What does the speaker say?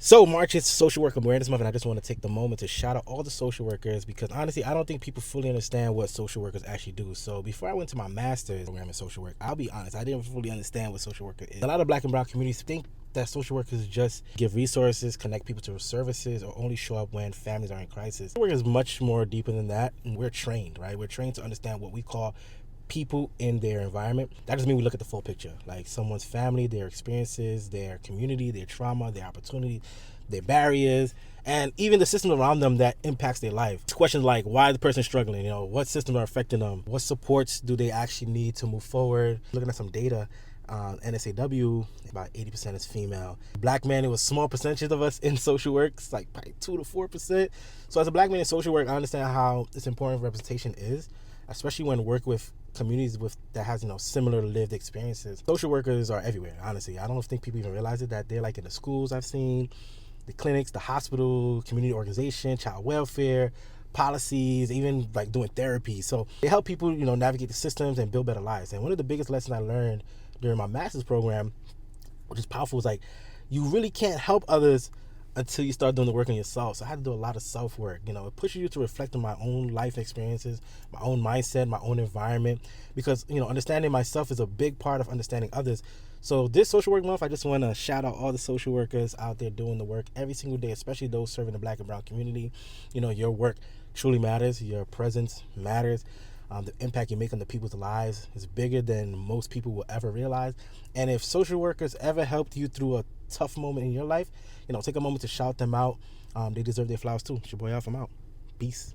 So March is Social Worker Awareness Month, and I just want to take the moment to shout out all the social workers because honestly, I don't think people fully understand what social workers actually do. So before I went to my master's program in social work, I'll be honest, I didn't fully understand what social worker is. A lot of Black and Brown communities think that social workers just give resources, connect people to services, or only show up when families are in crisis. Social work is much more deeper than that, and we're trained, right? We're trained to understand what we call people in their environment. That doesn't mean we look at the full picture, like someone's family, their experiences, their community, their trauma, their opportunity, their barriers, and even the system around them that impacts their life. It's questions like why the person struggling, what systems are affecting them, what supports do they actually need to move forward. Looking at some data, NSAW, about 80% is female. Black men, it was small percentages of us in social work, it's like probably 2 to 4%. So as a Black man in social work, I understand how it's important representation is, especially when work with communities with that has similar lived experiences. Social workers are everywhere. Honestly, I don't think people even realize it, that they're like in the schools I've seen, the clinics, the hospital, community organization, child welfare, policies, even like doing therapy. So they help people navigate the systems and build better lives. And one of the biggest lessons I learned during my master's program, which is powerful, is like you really can't help others until you start doing the work on yourself. So I had to do a lot of self work. It pushes you to reflect on my own life experiences, my own mindset, my own environment, because understanding myself is a big part of understanding others. So this social work month, I just want to shout out all the social workers out there doing the work every single day, especially those serving the Black and Brown community. Your work truly matters. Your presence matters. The impact you make on the people's lives is bigger than most people will ever realize. And if social workers ever helped you through a tough moment in your life, take a moment to shout them out. They deserve their flowers too. It's your boy Alpha, I'm out. Peace.